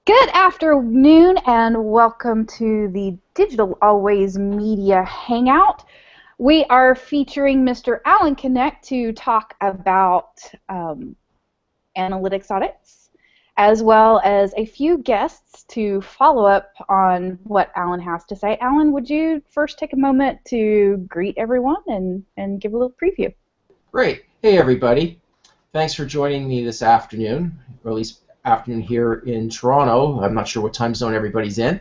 Good afternoon and welcome to the Digital Always Media Hangout. We are featuring Mr. Alan K'necht to talk about analytics audits, as well as a few guests to follow up on what Alan has to say. Alan, would you first take a moment to greet everyone and give a little preview? Great. Hey, everybody. Thanks for joining me this afternoon, or at least afternoon here in Toronto. I'm not sure what time zone everybody's in,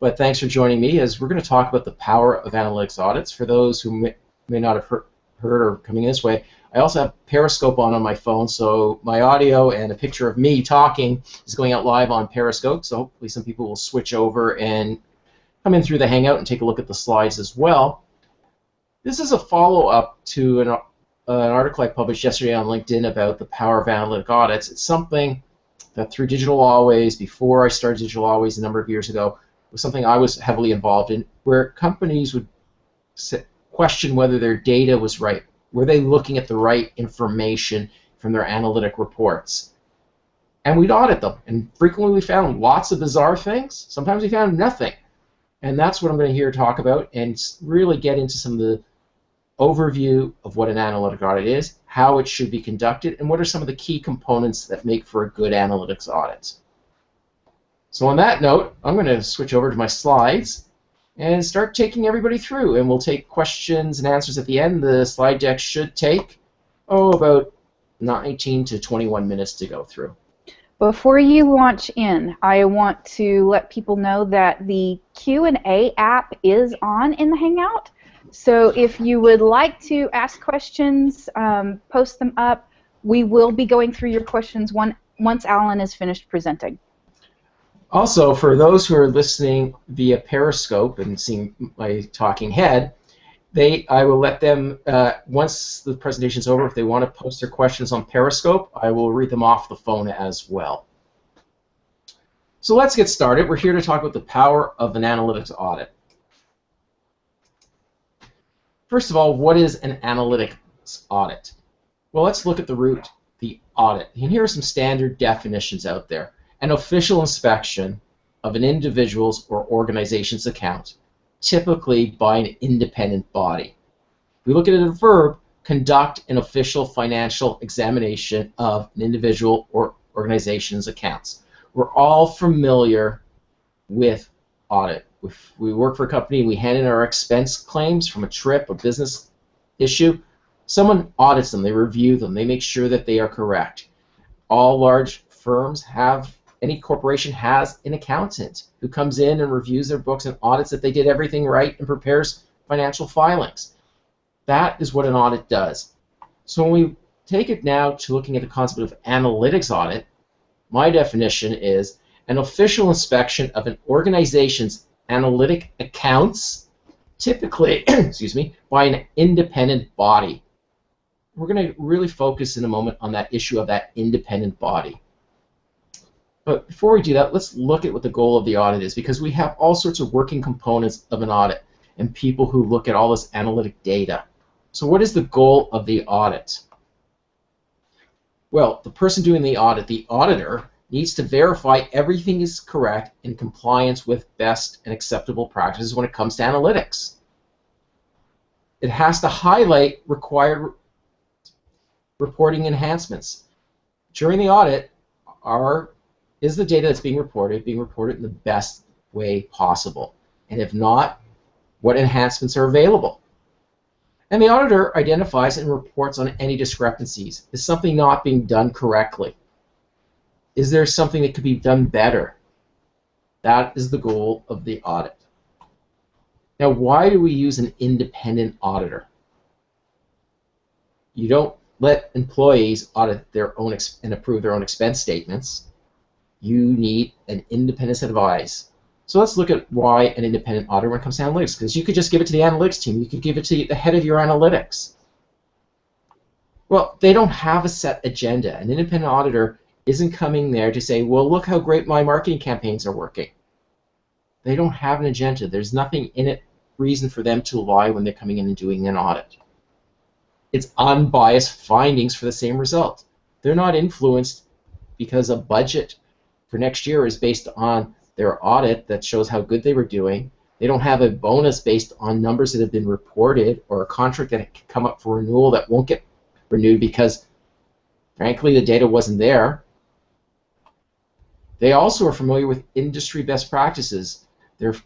but thanks for joining me as we're going to talk about the power of analytics audits. For those who may not have heard or coming this way, I also have Periscope on my phone, so my audio and a picture of me talking is going out live on Periscope, so hopefully some people will switch over and come in through the Hangout and take a look at the slides as well. This is a follow-up to an article I published yesterday on LinkedIn about the power of analytic audits. It's something that through Digital Always, before I started Digital Always a number of years ago, was something I was heavily involved in, where companies would question whether their data was right. Were they looking at the right information from their analytic reports? And we'd audit them, and frequently we found lots of bizarre things. Sometimes we found nothing. And that's what I'm going to here talk about and really get into some of the overview of what an analytic audit is, how it should be conducted, and what are some of the key components that make for a good analytics audit. So on that note, I'm going to switch over to my slides and start taking everybody through, and we'll take questions and answers at the end. The slide deck should take, about 19 to 21 minutes to go through. Before you launch in, I want to let people know that the Q&A app is on in the Hangout. So if you would like to ask questions, post them up. We will be going through your questions once Alan is finished presenting. Also, for those who are listening via Periscope and seeing my talking head, I will let them, once the presentation is over, if they want to post their questions on Periscope, I will read them off the phone as well. So let's get started. We're here to talk about the power of an analytics audit. First of all, what is an analytics audit? Well, let's look at the root, the audit. And here are some standard definitions out there. An official inspection of an individual's or organization's account, typically by an independent body. If we look at it as a verb, conduct an official financial examination of an individual or organization's accounts. We're all familiar with audit. If we work for a company, we hand in our expense claims from a trip, a business issue. Someone audits them, they review them, they make sure that they are correct. All large firms any corporation has an accountant who comes in and reviews their books and audits that they did everything right and prepares financial filings. That is what an audit does. So when we take it now to looking at the concept of analytics audit, my definition is an official inspection of an organization's analytic accounts, typically, by an independent body. We're going to really focus in a moment on that issue of that independent body. But before we do that, let's look at what the goal of the audit is, because we have all sorts of working components of an audit and people who look at all this analytic data. So what is the goal of the audit? Well, the person doing the audit, the auditor, needs to verify everything is correct in compliance with best and acceptable practices when it comes to analytics. It has to highlight required reporting enhancements. During the audit, is the data that's being reported in the best way possible? And if not, what enhancements are available? And the auditor identifies and reports on any discrepancies. Is something not being done correctly? Is there something that could be done better? That is the goal of the audit. Now, why do we use an independent auditor? You don't let employees audit their own and approve their own expense statements. You need an independent set of eyes. So let's look at why an independent auditor when it comes to analytics, because you could just give it to the analytics team. You could give it to the head of your analytics. Well, they don't have a set agenda. An independent auditor isn't coming there to say, well, look how great my marketing campaigns are working. They don't have an agenda. There's nothing in it, reason for them to lie when they're coming in and doing an audit. It's unbiased findings for the same result. They're not influenced because a budget for next year is based on their audit that shows how good they were doing. They don't have a bonus based on numbers that have been reported or a contract that can come up for renewal that won't get renewed because, frankly, the data wasn't there. They also are familiar with industry best practices. They're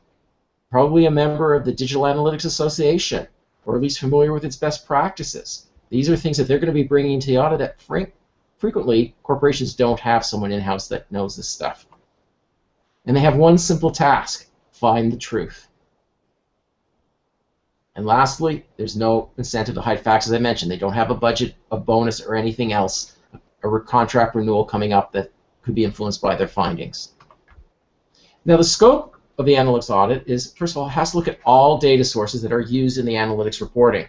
probably a member of the Digital Analytics Association, or at least familiar with its best practices. These are things that they're going to be bringing to the audit that frequently corporations don't have someone in-house that knows this stuff. And they have one simple task: find the truth. And lastly, there's no incentive to hide facts. As I mentioned, they don't have a budget, a bonus, or anything else, a contract renewal coming up that could be influenced by their findings. Now, the scope of the analytics audit is, first of all, it has to look at all data sources that are used in the analytics reporting.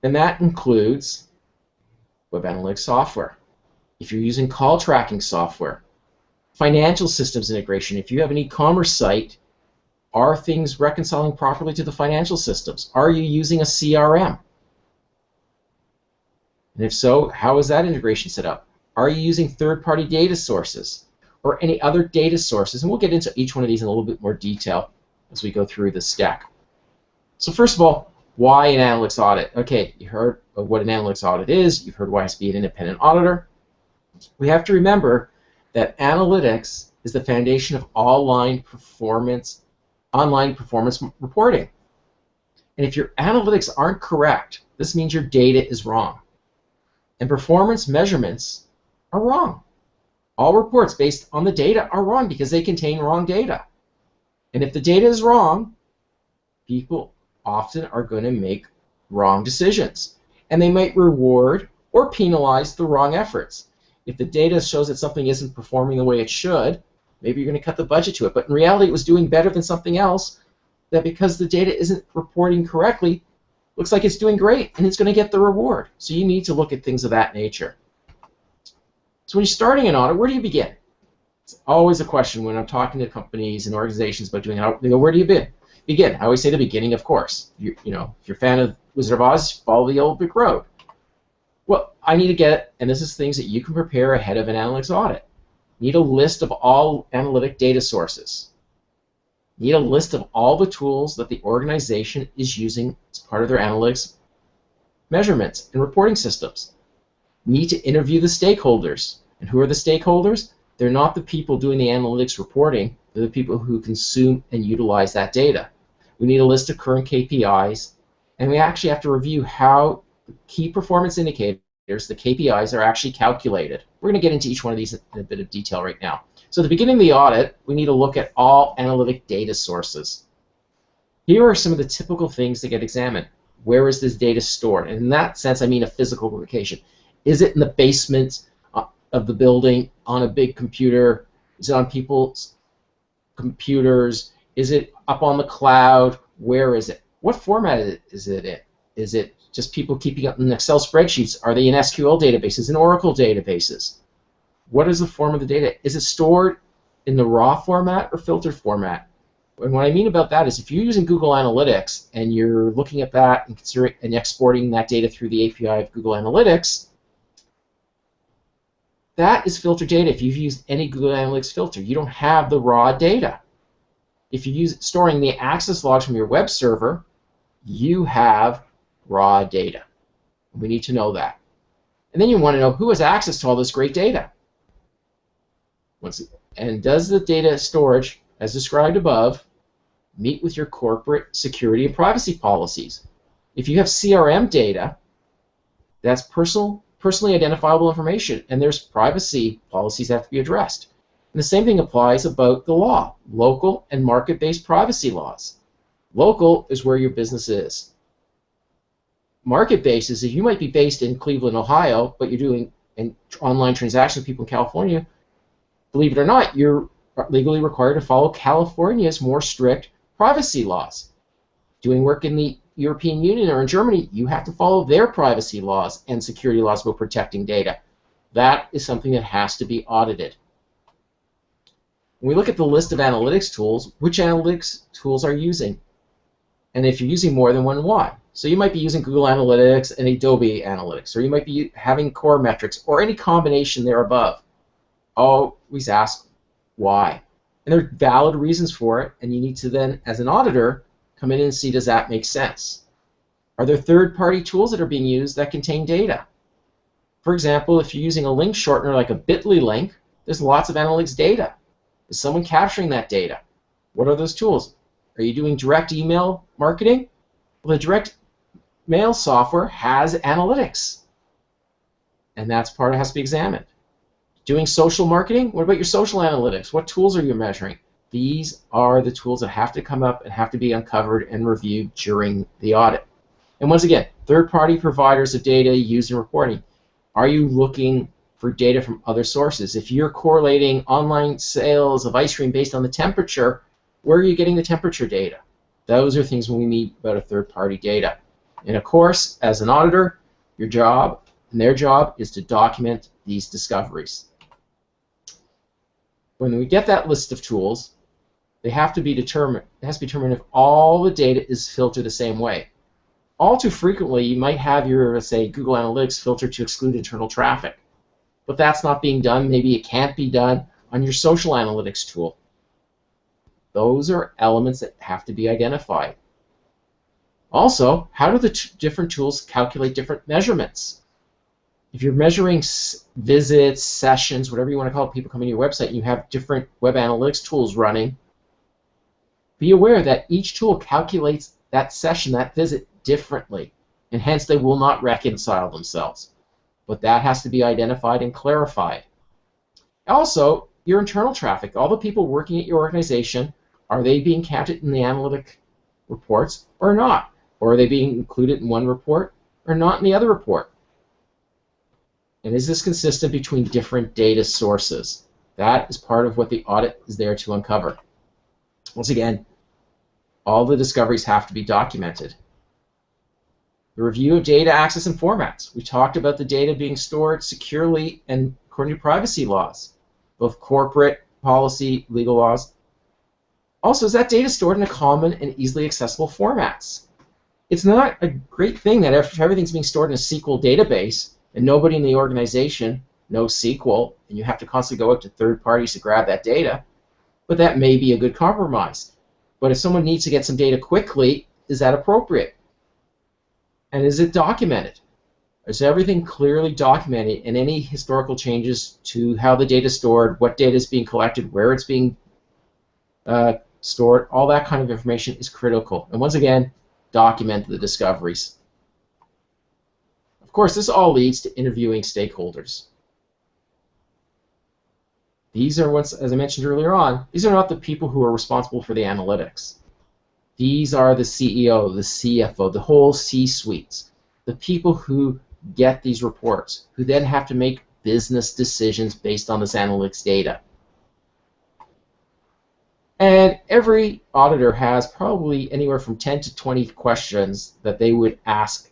And that includes web analytics software. If you're using call tracking software, financial systems integration. If you have an e-commerce site, are things reconciling properly to the financial systems? Are you using a CRM? And if so, how is that integration set up? Are you using third-party data sources or any other data sources? And we'll get into each one of these in a little bit more detail as we go through this deck. So first of all, why an analytics audit? Okay, you heard of what an analytics audit is. You've heard why it has to be an independent auditor. We have to remember that analytics is the foundation of all online performance reporting. And if your analytics aren't correct, this means your data is wrong. And performance measurements are wrong. All reports based on the data are wrong because they contain wrong data. And if the data is wrong, people often are going to make wrong decisions. And they might reward or penalize the wrong efforts. If the data shows that something isn't performing the way it should, maybe you're going to cut the budget to it. But in reality, it was doing better than something else that, because the data isn't reporting correctly, looks like it's doing great and it's going to get the reward. So you need to look at things of that nature. So when you're starting an audit, where do you begin? It's always a question when I'm talking to companies and organizations about doing it. They go, where do you begin? I always say the beginning, of course. You know, if you're a fan of Wizard of Oz, follow the old brick road. Well, I need to get, and this is things that you can prepare ahead of an analytics audit. Need a list of all analytic data sources. Need a list of all the tools that the organization is using as part of their analytics measurements and reporting systems. Need to interview the stakeholders. And who are the stakeholders? They're not the people doing the analytics reporting. They're the people who consume and utilize that data. We need a list of current KPIs. And we actually have to review how the key performance indicators, the KPIs, are actually calculated. We're going to get into each one of these in a bit of detail right now. So at the beginning of the audit, we need to look at all analytic data sources. Here are some of the typical things that get examined. Where is this data stored? And in that sense, I mean a physical location. Is it in the basement of the building on a big computer? Is it on people's computers? Is it up on the cloud? Where is it? What format is it in? Is it just people keeping up in Excel spreadsheets? Are they in SQL databases, in Oracle databases? What is the form of the data? Is it stored in the raw format or filtered format? And what I mean about that is if you're using Google Analytics and you're looking at that and considering and exporting that data through the API of Google Analytics, that is filtered data. If you've used any Google Analytics filter, you don't have the raw data. If you use storing the access logs from your web server, you have raw data. We need to know that. And then you want to know who has access to all this great data. And does the data storage, as described above, meet with your corporate security and privacy policies? If you have CRM data, that's personally identifiable information, and there's privacy policies that have to be addressed. And the same thing applies about the law, local and market-based privacy laws. Local is where your business is. Market-based is if you might be based in Cleveland, Ohio, but you're doing an online transaction with people in California. Believe it or not, you're legally required to follow California's more strict privacy laws. Doing work in the European Union or in Germany, you have to follow their privacy laws and security laws about protecting data. That is something that has to be audited. When we look at the list of analytics tools, which analytics tools are you using? And if you're using more than one, why? So you might be using Google Analytics and Adobe Analytics, or you might be having Core Metrics, or any combination there above. always ask why. And there are valid reasons for it, and you need to then, as an auditor, come in and see, does that make sense? Are there third-party tools that are being used that contain data? For example, if you're using a link shortener like a bit.ly link, there's lots of analytics data. Is someone capturing that data? What are those tools? Are you doing direct email marketing? Well, the direct mail software has analytics, and that's part that has to be examined. Doing social marketing? What about your social analytics? What tools are you measuring? These are the tools that have to come up and have to be uncovered and reviewed during the audit. And once again, third-party providers of data used in reporting. Are you looking for data from other sources? If you're correlating online sales of ice cream based on the temperature, where are you getting the temperature data? Those are things when we meet about a third-party data. And of course, as an auditor, your job and their job is to document these discoveries. When we get that list of tools, they have to be determined. It has to be determined if all the data is filtered the same way. All too frequently, you might have your, say, Google Analytics filter to exclude internal traffic. But that's not being done. Maybe it can't be done on your social analytics tool. Those are elements that have to be identified. Also, how do the different tools calculate different measurements? If you're measuring visits, sessions, whatever you want to call it, people coming to your website, and you have different web analytics tools running, be aware that each tool calculates that session, that visit, differently, and hence they will not reconcile themselves. But that has to be identified and clarified. Also, your internal traffic, all the people working at your organization, are they being counted in the analytic reports or not? Or are they being included in one report or not in the other report? And is this consistent between different data sources? That is part of what the audit is there to uncover. Once again, all the discoveries have to be documented. The review of data access and formats. We talked about the data being stored securely and according to privacy laws, both corporate policy, legal laws. Also, is that data stored in a common and easily accessible formats? It's not a great thing that if everything's being stored in a SQL database and nobody in the organization knows SQL and you have to constantly go out to third parties to grab that data, but that may be a good compromise. But if someone needs to get some data quickly, is that appropriate? And is it documented? Is everything clearly documented, and any historical changes to how the data is stored, what data is being collected, where it's being stored, all that kind of information is critical. And once again, document the discoveries. Of course, this all leads to interviewing stakeholders. These are, as I mentioned earlier on, these are not the people who are responsible for the analytics. These are the CEO, the CFO, the whole C-suites, the people who get these reports, who then have to make business decisions based on this analytics data. And every auditor has probably anywhere from 10 to 20 questions that they would ask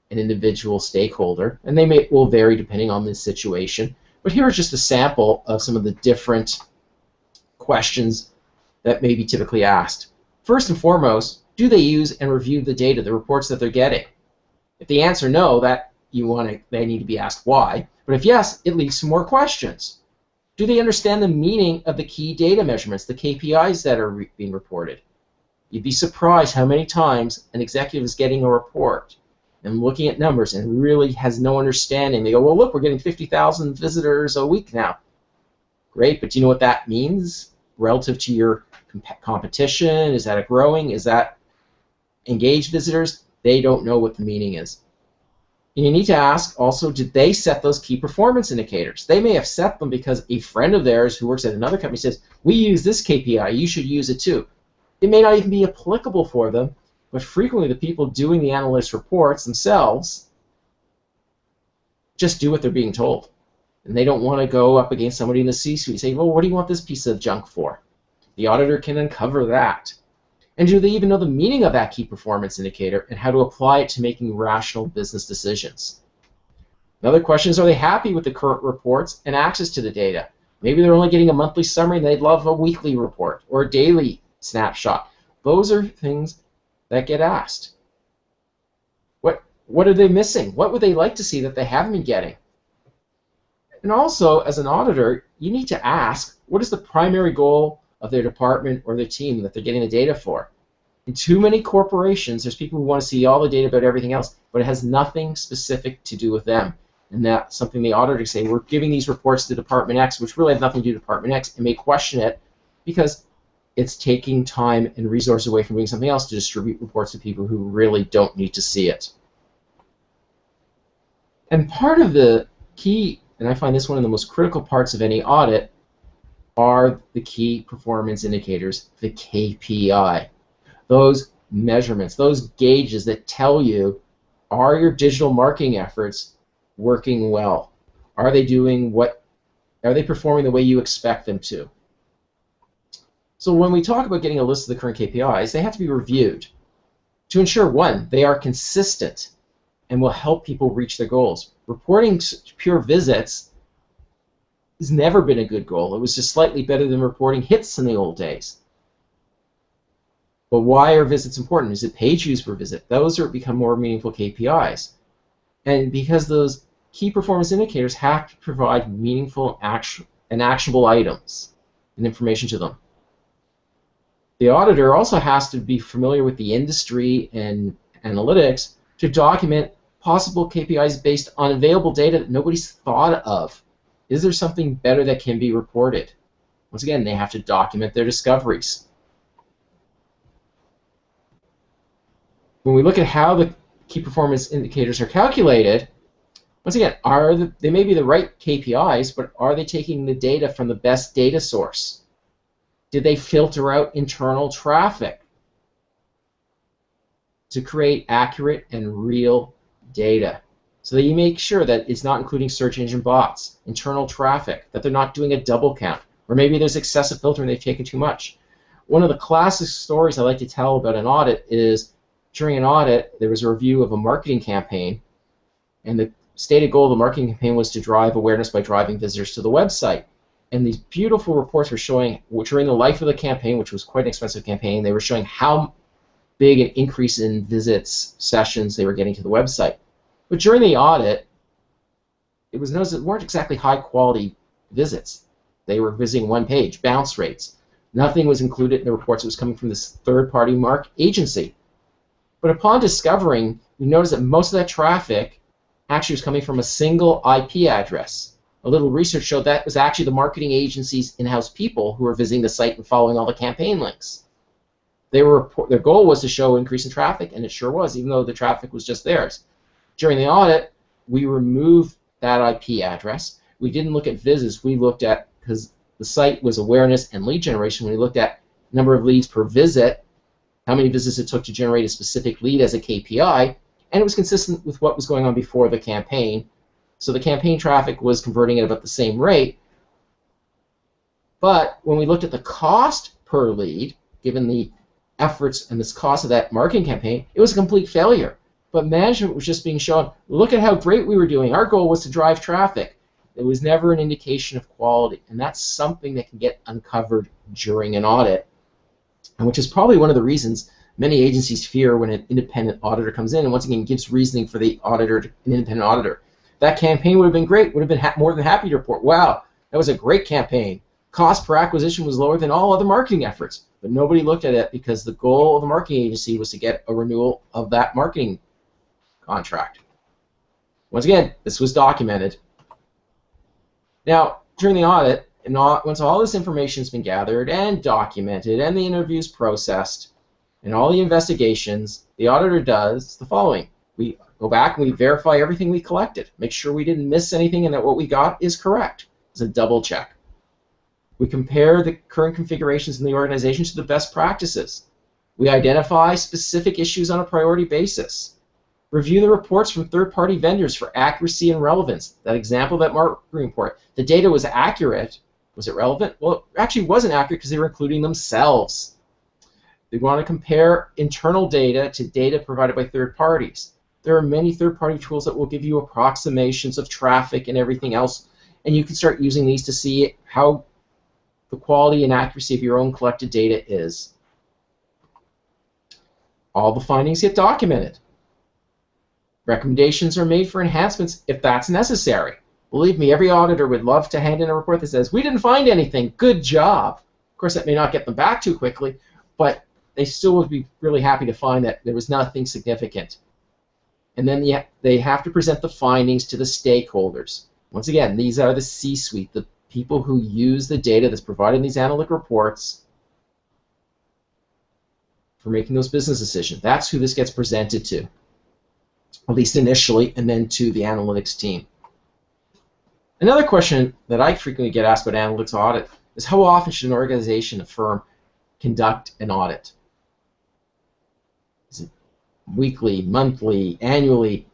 an individual stakeholder, and they will vary depending on the situation. But here is just a sample of some of the different questions that may be typically asked. First and foremost, do they use and review the data, the reports that they're getting? If the answer no, they need to be asked why. But if yes, it leaves some more questions. Do they understand the meaning of the key data measurements, the KPIs that are being reported? You'd be surprised how many times an executive is getting a report and looking at numbers and really has no understanding. They go, well, look, we're getting 50,000 visitors a week now. Great, but do you know what that means relative to your competition? Is that growing? Is that engaged visitors? They don't know what the meaning is. And you need to ask also, did they set those key performance indicators? They may have set them because a friend of theirs who works at another company says, we use this KPI, you should use it too. It may not even be applicable for them, but frequently the people doing the analytics reports themselves just do what they're being told. And they don't want to go up against somebody in the C-suite saying, well, what do you want this piece of junk for? The auditor can uncover that. And do they even know the meaning of that key performance indicator and how to apply it to making rational business decisions? Another question is, are they happy with the current reports and access to the data? Maybe they're only getting a monthly summary and they'd love a weekly report or a daily snapshot. Those are things that get asked. What are they missing? What would they like to see that they haven't been getting? And also, as an auditor, you need to ask, what is the primary goal of their department or their team that they're getting the data for? In too many corporations, there's people who want to see all the data about everything else, but it has nothing specific to do with them. And that's something the auditors say, we're giving these reports to Department X, which really have nothing to do with Department X, and may question it because it's taking time and resources away from doing something else to distribute reports to people who really don't need to see it. And part of the key, and I find this one of the most critical parts of any audit, are the key performance indicators, the KPI. Those measurements, those gauges that tell you, are your digital marketing efforts working well? Are they performing the way you expect them to? So when we talk about getting a list of the current KPIs, they have to be reviewed to ensure, one, they are consistent and will help people reach their goals. Reporting pure visits has never been a good goal. It was just slightly better than reporting hits in the old days. But why are visits important? Is it page views per visit? Those are become more meaningful KPIs. And because those key performance indicators have to provide meaningful and actionable items and information to them. The auditor also has to be familiar with the industry and analytics to document possible KPIs based on available data that nobody's thought of. Is there something better that can be reported? Once again, they have to document their discoveries. When we look at how the key performance indicators are calculated, once again, they may be the right KPIs, but are they taking the data from the best data source? Did they filter out internal traffic to create accurate and real data? So that you make sure that it's not including search engine bots, internal traffic, that they're not doing a double count, or maybe there's excessive filtering, they've taken too much. One of the classic stories I like to tell about an audit is during an audit, there was a review of a marketing campaign, and the stated goal of the marketing campaign was to drive awareness by driving visitors to the website. And these beautiful reports were showing, during the life of the campaign, which was quite an expensive campaign, they were showing how big an increase in visits, sessions they were getting to the website. But during the audit, it was noticed that weren't exactly high-quality visits. They were visiting one page, bounce rates. Nothing was included in the reports that was coming from this third-party agency. But upon discovering, we noticed that most of that traffic actually was coming from a single IP address. A little research showed that was actually the marketing agency's in-house people who were visiting the site and following all the campaign links. Their goal was to show increase in traffic, and it sure was, even though the traffic was just theirs. During the audit, we removed that IP address. We didn't look at visits. We looked at, because the site was awareness and lead generation, we looked at number of leads per visit, how many visits it took to generate a specific lead as a KPI, and it was consistent with what was going on before the campaign. So the campaign traffic was converting at about the same rate. But when we looked at the cost per lead, given the efforts and the cost of that marketing campaign, it was a complete failure. But management was just being shown, look at how great we were doing. Our goal was to drive traffic. It was never an indication of quality. And that's something that can get uncovered during an audit, and which is probably one of the reasons many agencies fear when an independent auditor comes in and once again gives reasoning for the auditor, an independent auditor. That campaign would have been great, would have been more than happy to report, wow, that was a great campaign. Cost per acquisition was lower than all other marketing efforts. But nobody looked at it because the goal of the marketing agency was to get a renewal of that marketing contract. Once again, this was documented. Now, during the audit, once all this information has been gathered and documented and the interviews processed and all the investigations, the auditor does the following. We go back and we verify everything we collected, make sure we didn't miss anything and that what we got is correct. It's a double check. We compare the current configurations in the organization to the best practices. We identify specific issues on a priority basis. Review the reports from third-party vendors for accuracy and relevance. That example, that marketing report, the data was accurate. Was it relevant? Well, it actually wasn't accurate because they were including themselves. They want to compare internal data to data provided by third parties. There are many third-party tools that will give you approximations of traffic and everything else, and you can start using these to see how the quality and accuracy of your own collected data is. All the findings get documented. Recommendations are made for enhancements if that's necessary. Believe me, every auditor would love to hand in a report that says, we didn't find anything, good job. Of course, that may not get them back too quickly, but they still would be really happy to find that there was nothing significant. And then they have to present the findings to the stakeholders. Once again, these are the C-suite, the people who use the data that's provided in these analytic reports for making those business decisions. That's who this gets presented to, at least initially, and then to the analytics team. Another question that I frequently get asked about analytics audit is how often should an organization, a firm, conduct an audit? Is it weekly, monthly, annually?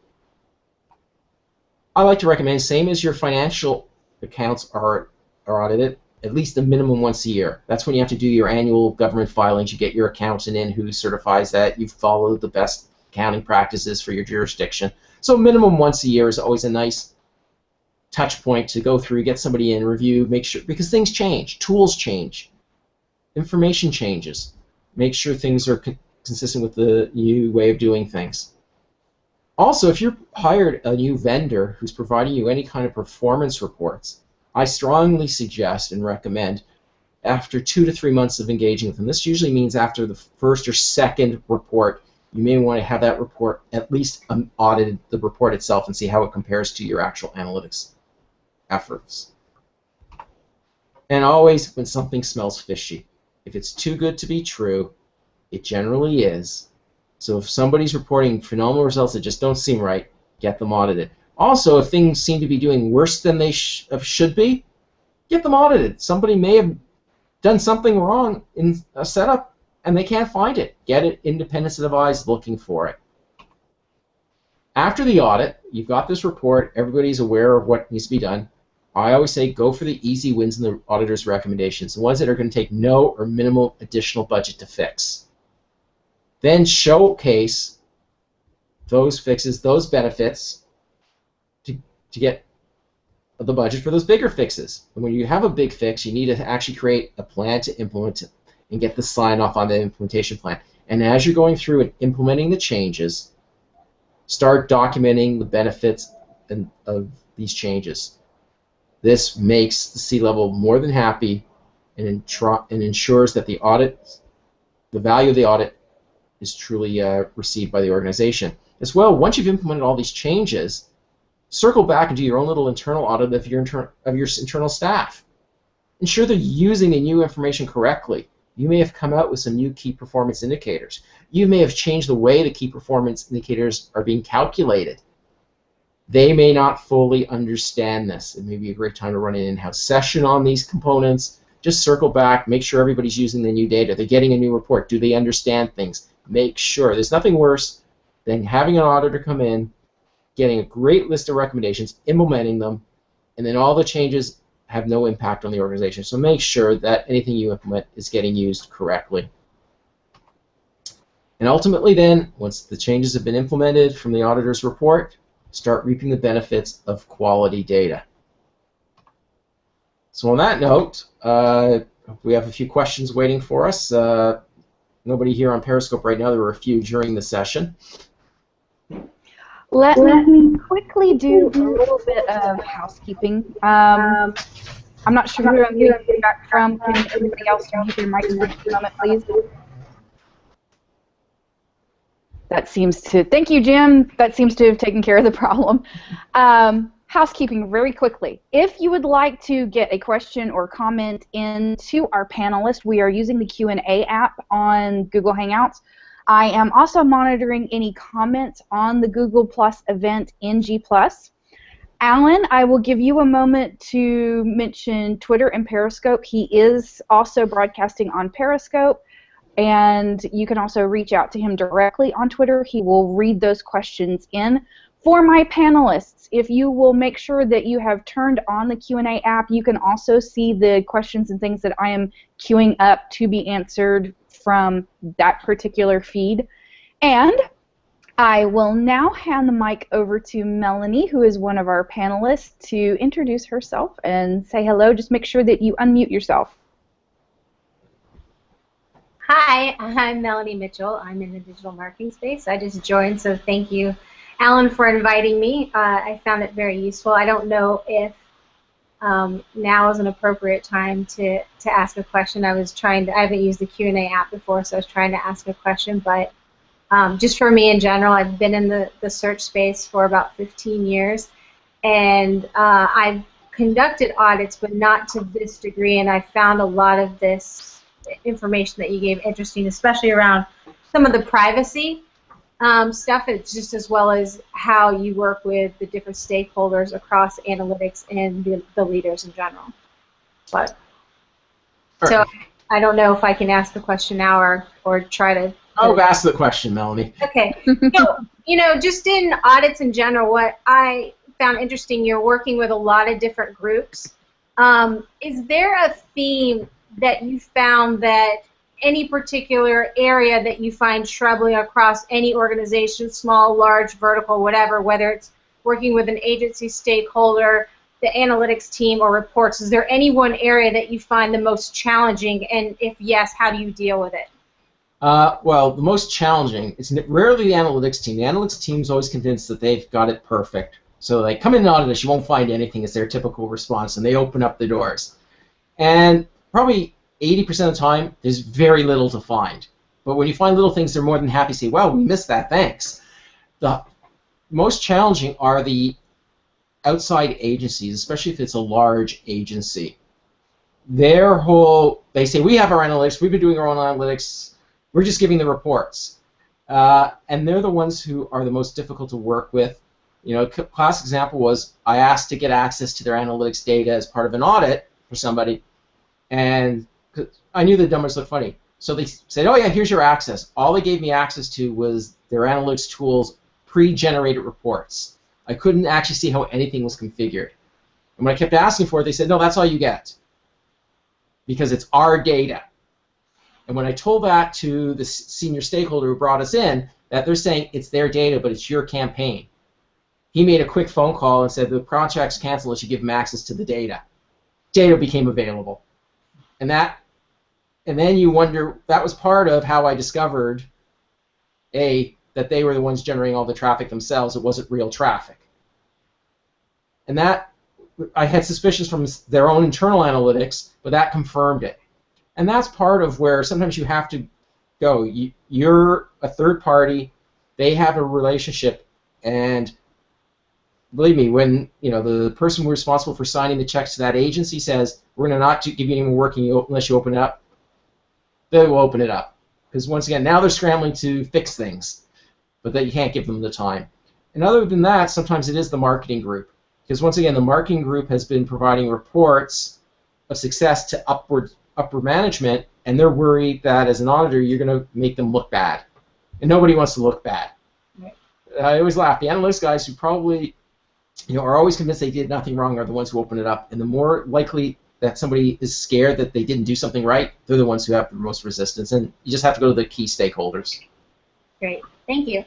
I like to recommend, same as your financial accounts are audited, at least a minimum once a year. That's when you have to do your annual government filings. You get your accountant in who certifies that you've followed the best accounting practices for your jurisdiction. So minimum once a year is always a nice touch point to go through, get somebody in, review, make sure, because things change, tools change, information changes. Make sure things are consistent with the new way of doing things. Also, if you've hired a new vendor who's providing you any kind of performance reports, I strongly suggest and recommend after 2 to 3 months of engaging with them. This usually means after the first or second report, you may want to have that report at least audited, the report itself, and see how it compares to your actual analytics efforts. And always when something smells fishy, if it's too good to be true, it generally is. So if somebody's reporting phenomenal results that just don't seem right, get them audited. Also, if things seem to be doing worse than they should be, get them audited. Somebody may have done something wrong in a setup and they can't find it. Get it independent set of eyes looking for it. After the audit, you've got this report, everybody's aware of what needs to be done. I always say go for the easy wins in the auditor's recommendations, the ones that are going to take no or minimal additional budget to fix. Then showcase those fixes, those benefits, to get the budget for those bigger fixes. And when you have a big fix, you need to actually create a plan to implement it and get the sign off on the implementation plan. And as you're going through and implementing the changes, start documenting the benefits of these changes. This makes the C-level more than happy and ensures that the audit, the value of the audit, is truly received by the organization. As well, once you've implemented all these changes, circle back and do your own little internal audit of your internal staff. Ensure they're using the new information correctly. You may have come out with some new key performance indicators. You may have changed the way the key performance indicators are being calculated. They may not fully understand this. It may be a great time to run an in-house session on these components. Just circle back, make sure everybody's using the new data. They're getting a new report. Do they understand things? Make sure. There's nothing worse than having an auditor come in, getting a great list of recommendations, implementing them, and then all the changes have no impact on the organization. So make sure that anything you implement is getting used correctly. And ultimately then, once the changes have been implemented from the auditor's report, start reaping the benefits of quality data. So on that note, we have a few questions waiting for us. Nobody here on Periscope right now. There were a few during the session. Let me quickly do a little bit of housekeeping. I'm not sure who I'm getting feedback from. Can everybody else mute their mics for a moment, please? That seems to, thank you, Jim. That seems to have taken care of the problem. Housekeeping very quickly. If you would like to get a question or comment into our panelist, we are using the Q&A app on Google Hangouts. I am also monitoring any comments on the Google Plus event in G+. Alan, I will give you a moment to mention Twitter and Periscope. He is also broadcasting on Periscope, and you can also reach out to him directly on Twitter. He will read those questions in. For my panelists, if you will make sure that you have turned on the Q&A app, you can also see the questions and things that I am queuing up to be answered from that particular feed. And I will now hand the mic over to Melanie, who is one of our panelists, to introduce herself and say hello. Just make sure that you unmute yourself. Hi, I'm Melanie Mitchell. I'm in the digital marketing space. I just joined, so thank you, Alan, for inviting me. I found it very useful. I don't know if now is an appropriate time to ask a question. I haven't used the Q&A app before, so I was trying to ask a question, but just for me in general, I've been in the search space for about 15 years, and I've conducted audits, but not to this degree, and I found a lot of this information that you gave interesting, especially around some of the privacy stuff. It's just as well as how you work with the different stakeholders across analytics and the leaders in general. But so I don't know if I can ask the question now or try to. Oh, ask the question, Melanie. Okay. So, just in audits in general, what I found interesting, you're working with a lot of different groups. Is there a theme that you found that any particular area that you find troubling across any organization, small, large, vertical, whatever, whether it's working with an agency stakeholder, the analytics team, or reports? Is there any one area that you find the most challenging, and if yes, how do you deal with it? Well, the most challenging, it's rarely the analytics team. The analytics team is always convinced that they've got it perfect. So they come in and audit us, you won't find anything. It's their typical response, and they open up the doors. And probably 80% of the time, there's very little to find. But when you find little things, they're more than happy to say, well, we missed that, thanks. The most challenging are the outside agencies, especially if it's a large agency. They say, we have our analytics, we've been doing our own analytics, we're just giving the reports. And they're the ones who are the most difficult to work with. A classic example was I asked to get access to their analytics data as part of an audit for somebody, and I knew the numbers looked funny. So they said, oh yeah, here's your access. All they gave me access to was their analytics tools pre-generated reports. I couldn't actually see how anything was configured. And when I kept asking for it, they said, no, that's all you get, because it's our data. And when I told that to the senior stakeholder who brought us in, that they're saying it's their data, but it's your campaign. He made a quick phone call and said the project's canceled unless you give them access to the data. Data became available. And then you wonder, that was part of how I discovered, that they were the ones generating all the traffic themselves. It wasn't real traffic. And that, I had suspicions from their own internal analytics, but that confirmed it. And that's part of where sometimes you have to go. You're a third party, they have a relationship, and believe me, when the person who's responsible for signing the checks to that agency says, we're going to not give you any more work unless you open it up, they will open it up. Because once again, now they're scrambling to fix things, but that you can't give them the time. And other than that, sometimes it is the marketing group. Because once again, the marketing group has been providing reports of success to upper management, and they're worried that as an auditor, you're going to make them look bad. And nobody wants to look bad. Right. I always laugh. The analytics guys who probably are always convinced they did nothing wrong are the ones who open it up. And the more likely that somebody is scared that they didn't do something right, they're the ones who have the most resistance. And you just have to go to the key stakeholders. Great. Thank you.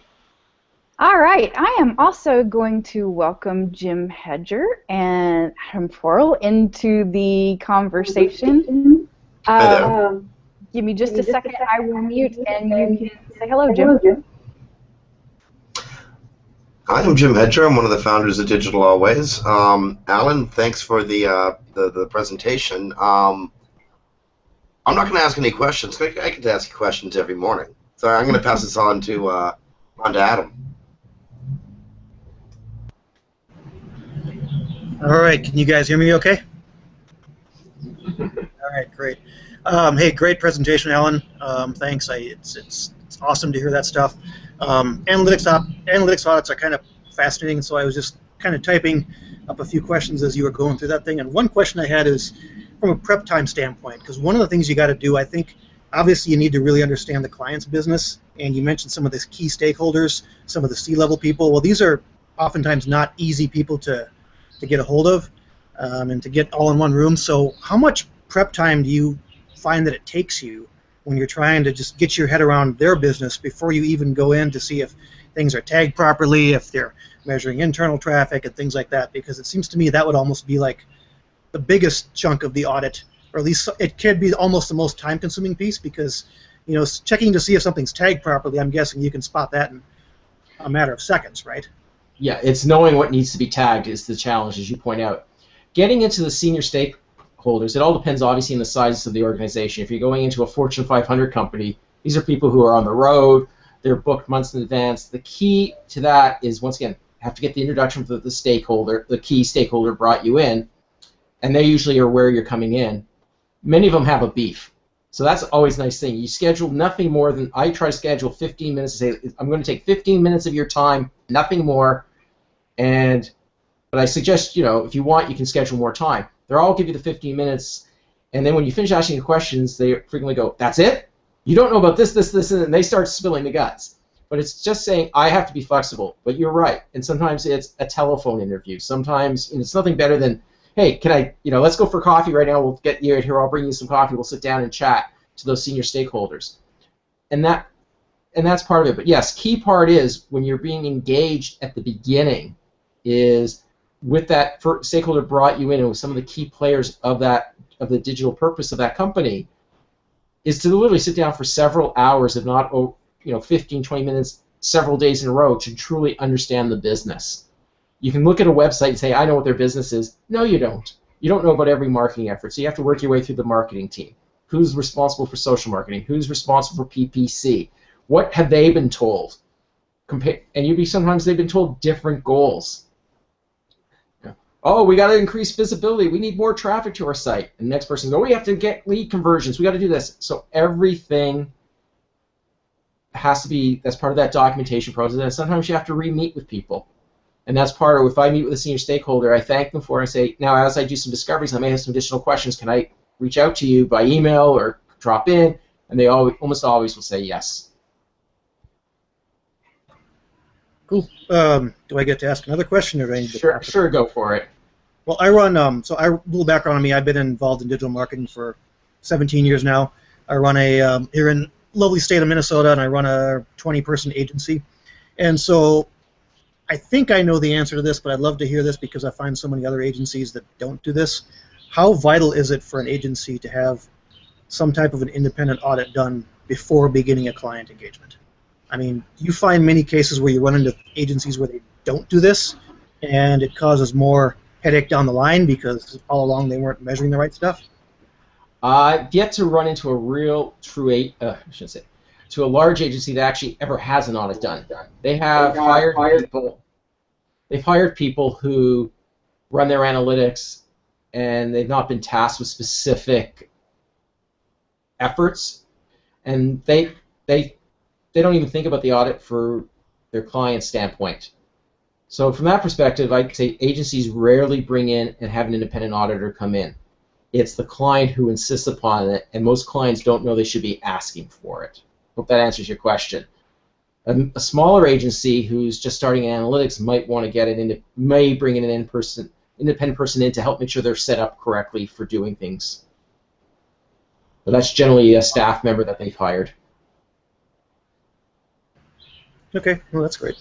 All right. I am also going to welcome Jim Hedger and Adam Forrell into the conversation. Give me just a second. I will mute, and you can say hello, Jim. Hi, I'm Jim Hedger. I'm one of the founders of Digital Always. Alan, thanks for the presentation. I'm not going to ask any questions. I get to ask you questions every morning, so I'm going to pass this on to Adam. All right, can you guys hear me okay? All right, great. Hey, great presentation, Alan. Thanks. It's awesome to hear that stuff. Analytics audits are kind of fascinating, so I was just kind of typing up a few questions as you were going through that thing. And one question I had is from a prep time standpoint, because one of the things you got to do, I think, obviously you need to really understand the client's business, and you mentioned some of the key stakeholders, some of the C-level people. Well, these are oftentimes not easy people to get a hold of and to get all in one room. So how much prep time do you find that it takes you when you're trying to just get your head around their business before you even go in to see if things are tagged properly, if they're measuring internal traffic and things like that? Because it seems to me that would almost be like the biggest chunk of the audit, or at least it could be almost the most time-consuming piece, because checking to see if something's tagged properly, I'm guessing you can spot that in a matter of seconds, right? Yeah, it's knowing what needs to be tagged is the challenge, as you point out. Getting into the senior stakeholders, it all depends obviously on the size of the organization. If you're going into a Fortune 500 company, these are people who are on the road, they're booked months in advance. The key to that is, once again, have to get the introduction from the stakeholder, the key stakeholder brought you in, and they usually are where you're coming in. Many of them have a beef. So that's always a nice thing. You schedule nothing more than, I try to schedule 15 minutes to say, I'm going to take 15 minutes of your time, nothing more. But I suggest, if you want, you can schedule more time. They'll all give you the 15 minutes, and then when you finish asking questions, they frequently go, that's it? You don't know about this, and they start spilling the guts. But it's just saying, I have to be flexible. But you're right. And sometimes it's a telephone interview. Sometimes it's nothing better than, hey, can I, let's go for coffee right now. We'll get you here. I'll bring you some coffee. We'll sit down and chat to those senior stakeholders. And that's part of it. But yes, key part is when you're being engaged at the beginning is with that stakeholder brought you in and with some of the key players of the digital purpose of that company is to literally sit down for several hours, if not 15, 20 minutes, several days in a row to truly understand the business. You can look at a website and say, I know what their business is. No, you don't. You don't know about every marketing effort, so you have to work your way through the marketing team. Who's responsible for social marketing? Who's responsible for PPC? What have they been told? And sometimes they've been told different goals. Oh, we got to increase visibility. We need more traffic to our site. And the next person goes, oh, we have to get lead conversions. We got to do this. So everything has to be, that's part of that documentation process. And sometimes you have to re-meet with people. And that's part of, if I meet with a senior stakeholder, I thank them for it. I say, now as I do some discoveries, I may have some additional questions. Can I reach out to you by email or drop in? And they almost always will say yes. Cool. Do I get to ask another question, or do I need to Sure, go for it. Well, I run, a little background on me. I've been involved in digital marketing for 17 years now. I run here in lovely state of Minnesota, and I run a 20-person agency. And so I think I know the answer to this, but I'd love to hear this because I find so many other agencies that don't do this. How vital is it for an agency to have some type of an independent audit done before beginning a client engagement? I mean, you find many cases where you run into agencies where they don't do this, and it causes more headache down the line because all along they weren't measuring the right stuff? I've yet to run into a real true to a large agency that actually ever has an audit done. They have hired people. They've hired people who run their analytics, and they've not been tasked with specific efforts, and they don't even think about the audit for their client standpoint. So from that perspective, I'd say agencies rarely bring in and have an independent auditor come in. It's the client who insists upon it, and most clients don't know they should be asking for it. Hope that answers your question. A smaller agency who's just starting in analytics might want to get may bring in an independent person in to help make sure they're set up correctly for doing things. But that's generally a staff member that they've hired. Okay, well that's great.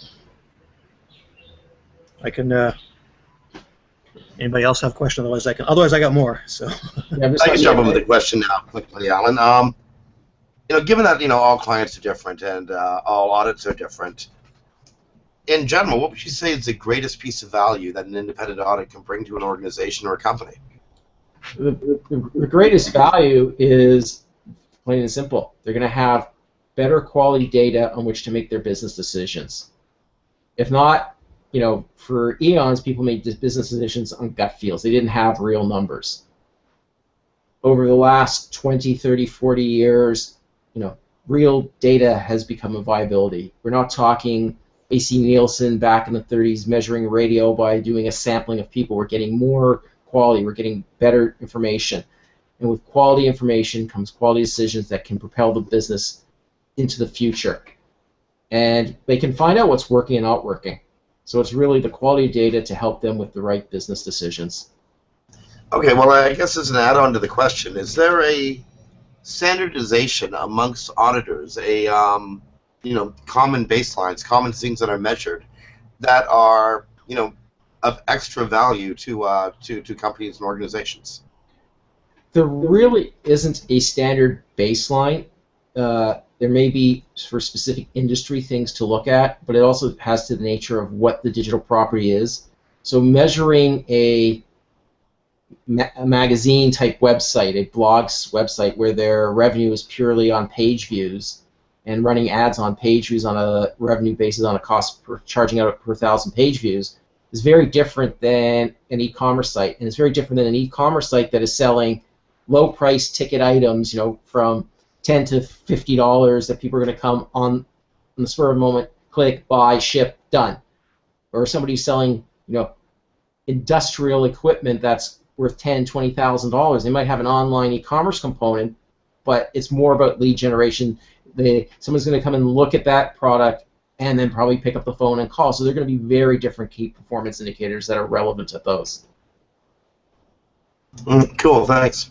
I can. Anybody else have a question? Otherwise, I got more. So. Yeah, I can jump in with a question now, quickly, Alan. Given that all clients are different and all audits are different, in general, what would you say is the greatest piece of value that an independent audit can bring to an organization or a company? The greatest value is plain and simple. They're going to have better quality data on which to make their business decisions. If not, for eons, people made business decisions on gut feels. They didn't have real numbers. Over the last 20, 30, 40 years, real data has become a viability. We're not talking AC Nielsen back in the 30s measuring radio by doing a sampling of people. We're getting more quality. We're getting better information. And with quality information comes quality decisions that can propel the business into the future. And they can find out what's working and not working. So it's really the quality of data to help them with the right business decisions. Okay, well, I guess as an add-on to the question, is there a standardization amongst auditors, common baselines, common things that are measured that are, of extra value to companies and organizations? There really isn't a standard baseline. there may be for specific industry things to look at, but it also has to the nature of what the digital property is. So measuring a magazine type website, a blog's website where their revenue is purely on page views and running ads on page views on a revenue basis on a cost per charging out per 1,000 page views is very different than an e-commerce site, and it's very different than an e-commerce site that is selling low price ticket items, from $10 to $50 that people are going to come on the spur of the moment, click, buy, ship, done. Or somebody selling, industrial equipment that's worth $10,000, $20,000. They might have an online e-commerce component, but it's more about lead generation. Someone's going to come and look at that product and then probably pick up the phone and call. So they're going to be very different key performance indicators that are relevant to those. Cool, thanks.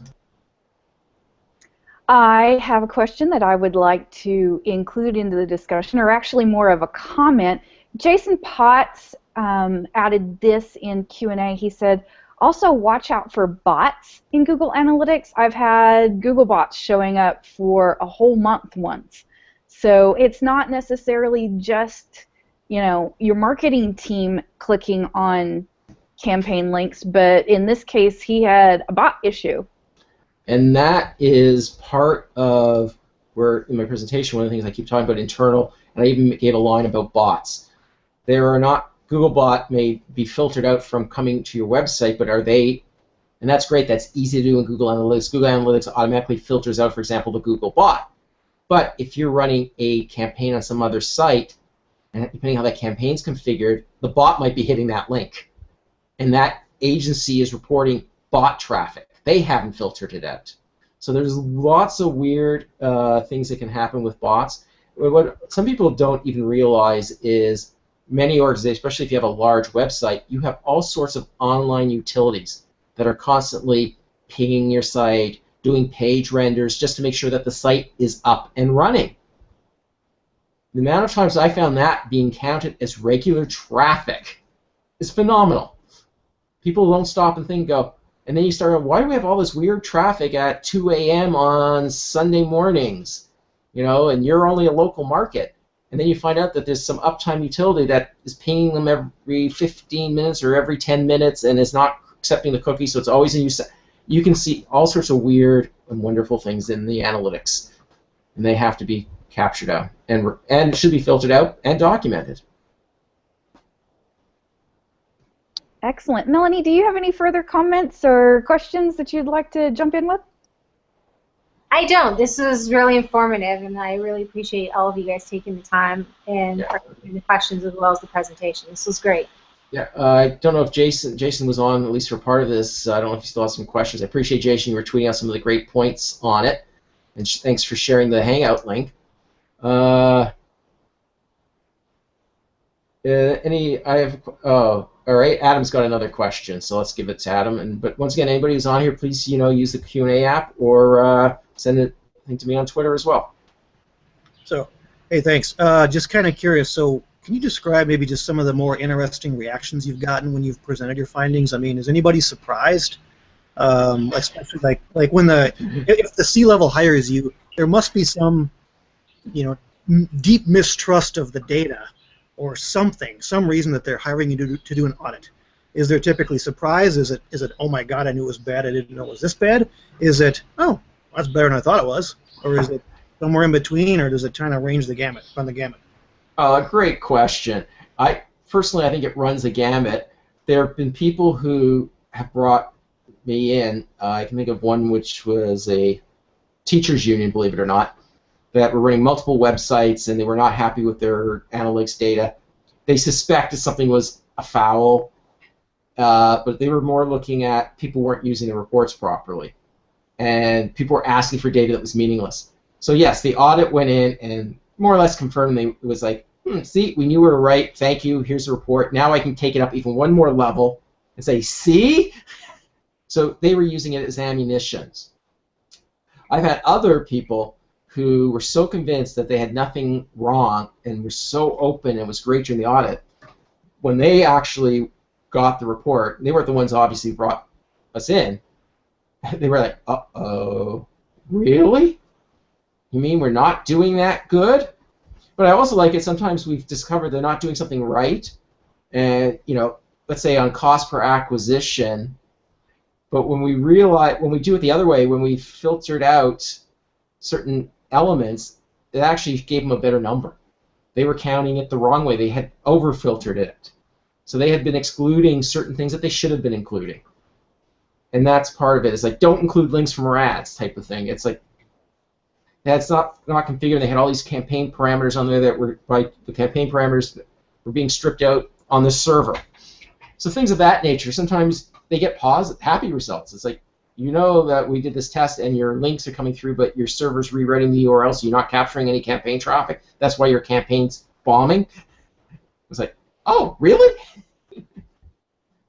I have a question that I would like to include into the discussion, or actually more of a comment. Jason Potts added this in Q&A. He said, also watch out for bots in Google Analytics. I've had Google bots showing up for a whole month once. So it's not necessarily just, your marketing team clicking on campaign links, but in this case he had a bot issue. And that is part of where, in my presentation, one of the things I keep talking about internal, and I even gave a line about bots. Googlebot may be filtered out from coming to your website, but are they, and that's great, that's easy to do in Google Analytics. Google Analytics automatically filters out, for example, the Google bot. But if you're running a campaign on some other site, and depending on how that campaign's configured, the bot might be hitting that link. And that agency is reporting bot traffic. They haven't filtered it out. So there's lots of weird things that can happen with bots. What some people don't even realize is many organizations, especially if you have a large website, you have all sorts of online utilities that are constantly pinging your site, doing page renders just to make sure that the site is up and running. The amount of times I found that being counted as regular traffic is phenomenal. People don't stop and think, and then you start, why do we have all this weird traffic at 2 a.m. on Sunday mornings? And you're only a local market. And then you find out that there's some uptime utility that is pinging them every 15 minutes or every 10 minutes and is not accepting the cookie, so it's always in use. You can see all sorts of weird and wonderful things in the analytics, and they have to be captured out and should be filtered out and documented. Excellent. Melanie, do you have any further comments or questions that you'd like to jump in with? I don't. This was really informative, and I really appreciate all of you guys taking the time and answering the questions as well as the presentation. This was great. Yeah, I don't know if Jason was on, at least for part of this. I don't know if you still have some questions. I appreciate, Jason, you were tweeting out some of the great points on it, and thanks for sharing the Hangout link. All right, Adam's got another question, so let's give it to Adam. But once again, anybody who's on here, please use the Q&A app or send it to me on Twitter as well. So, hey, thanks. Just kind of curious. So, can you describe maybe just some of the more interesting reactions you've gotten when you've presented your findings? I mean, is anybody surprised? Especially like when if the C-level hires you, there must be some deep mistrust of the data, or some reason that they're hiring you to do an audit. Is there typically surprise? Is it, oh my God, I knew it was bad, I didn't know it was this bad? Is it, oh, that's better than I thought it was? Or is it somewhere in between, or does it kind of run the gamut? Great question. Personally, I think it runs the gamut. There have been people who have brought me in. I can think of one which was a teachers union, believe it or not, that were running multiple websites and they were not happy with their analytics data. They suspected something was afoul, but they were more looking at people weren't using the reports properly, and people were asking for data that was meaningless. So yes, the audit went in and more or less confirmed. It was like, see, we knew we were right. Thank you. Here's the report. Now I can take it up even one more level and say, see? So they were using it as ammunition. I've had other people who were so convinced that they had nothing wrong and were so open and it was great during the audit. When they actually got the report, they weren't the ones obviously brought us in. They were like, uh-oh, really? You mean we're not doing that good? But I also like it sometimes we've discovered they're not doing something right, and let's say on cost per acquisition. But when we do it the other way, when we filtered out certain elements, it actually gave them a better number. They were counting it the wrong way. They had over-filtered it. So they had been excluding certain things that they should have been including. And that's part of it. It's like, don't include links from ads type of thing. It's like, that's not configured. They had all these campaign parameters on there that were, the campaign parameters that were being stripped out on the server. So things of that nature. Sometimes they get happy results. It's like, that we did this test and your links are coming through, but your server's rewriting the URL, so you're not capturing any campaign traffic. That's why your campaign's bombing. It's like, oh, really?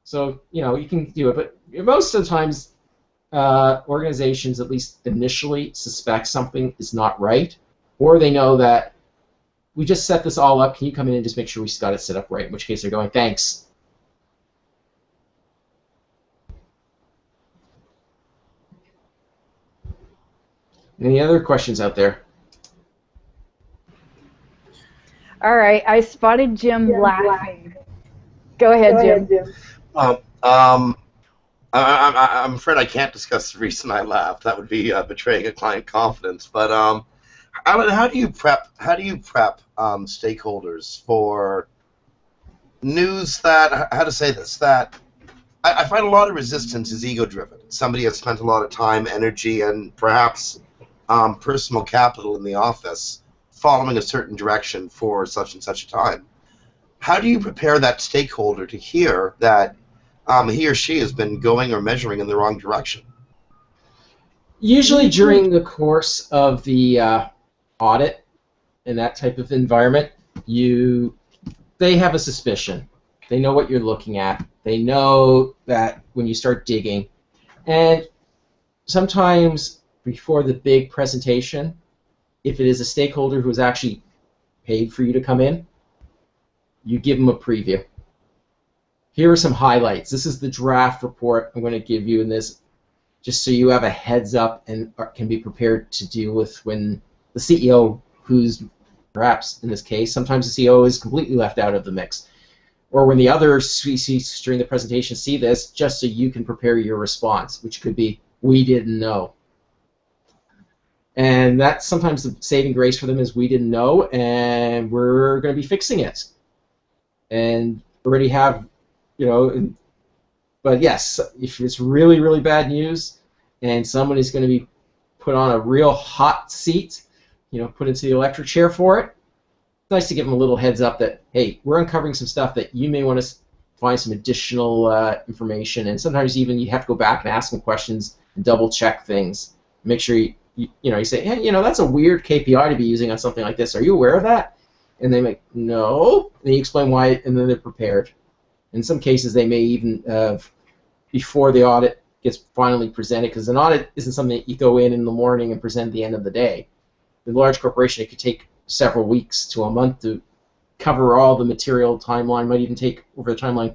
So, you can do it. But most of the times, organizations, at least initially, suspect something is not right, or they know that we just set this all up. Can you come in and just make sure we got it set up right? In which case they're going, thanks. Any other questions out there? All right, I spotted Jim laughing. Go ahead, Jim. I'm afraid I can't discuss the reason I laughed. That would be betraying a client confidence. But Alan, how do you prep stakeholders for news that I find a lot of resistance is ego-driven. Somebody has spent a lot of time, energy, and perhaps personal capital in the office following a certain direction for such and such a time. How do you prepare that stakeholder to hear that he or she has been going or measuring in the wrong direction? Usually during the course of the audit in that type of environment, they have a suspicion. They know what you're looking at. They know that when you start digging. And sometimes before the big presentation, if it is a stakeholder who has actually paid for you to come in, you give them a preview. Here are some highlights. This is the draft report I'm going to give you in this, just so you have a heads up and can be prepared to deal with when the CEO, who's perhaps in this case, sometimes the CEO is completely left out of the mix, or when the other species during the presentation see this, just so you can prepare your response, which could be, we didn't know. And that's sometimes the saving grace for them is we didn't know, and we're going to be fixing it. And already have, but yes, if it's really, really bad news and someone is going to be put on a real hot seat, put into the electric chair for it, it's nice to give them a little heads up that, hey, we're uncovering some stuff that you may want to find some additional information, and sometimes even you have to go back and ask them questions and double check things. Make sure you say, hey, that's a weird KPI to be using on something like this. Are you aware of that? And they make, no. And you explain why, and then they're prepared. In some cases, they may even, before the audit gets finally presented, because an audit isn't something that you go in the morning and present at the end of the day. In a large corporation, it could take several weeks to a month to cover all the material timeline, might even take over the timeline,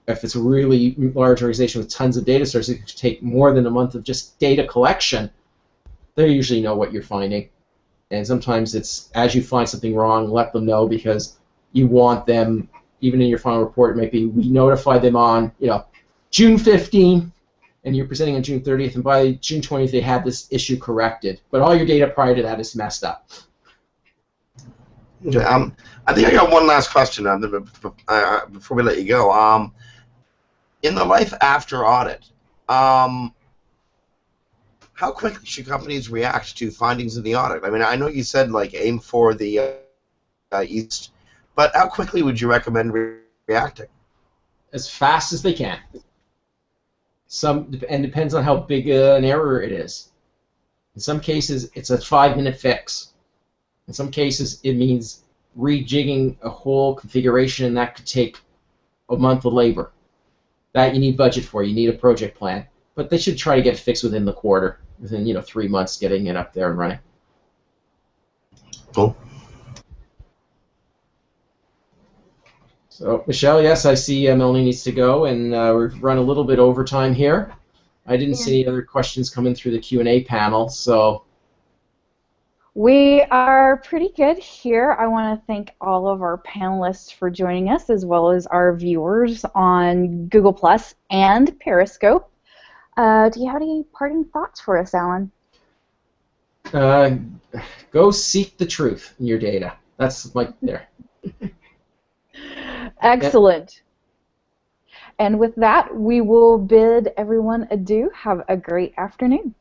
if it's a really large organization with tons of data sources, it could take more than a month of just data collection. They usually know what you're finding. And sometimes it's, as you find something wrong, let them know, because you want them, even in your final report, it might be, we notified them on, June 15th, and you're presenting on June 30th, and by June 20th they had this issue corrected. But all your data prior to that is messed up. Okay, I think I got one last question before we let you go. In the life after audit, how quickly should companies react to findings in the audit? I mean, I know you said aim for the east, but how quickly would you recommend reacting? As fast as they can. And depends on how big an error it is. In some cases, it's a 5-minute fix. In some cases, it means rejigging a whole configuration, and that could take a month of labor. That you need budget for. You need a project plan. But they should try to get it fixed within the quarter, within 3 months, getting it up there and running. Cool. So, Michelle, yes, I see Melanie needs to go, and we've run a little bit overtime here. I didn't see any other questions coming through the Q&A panel, so We are pretty good here. I want to thank all of our panelists for joining us, as well as our viewers on Google Plus and Periscope. Do you have any parting thoughts for us, Alan? Go seek the truth in your data. That's like there. Excellent. And with that, we will bid everyone adieu. Have a great afternoon.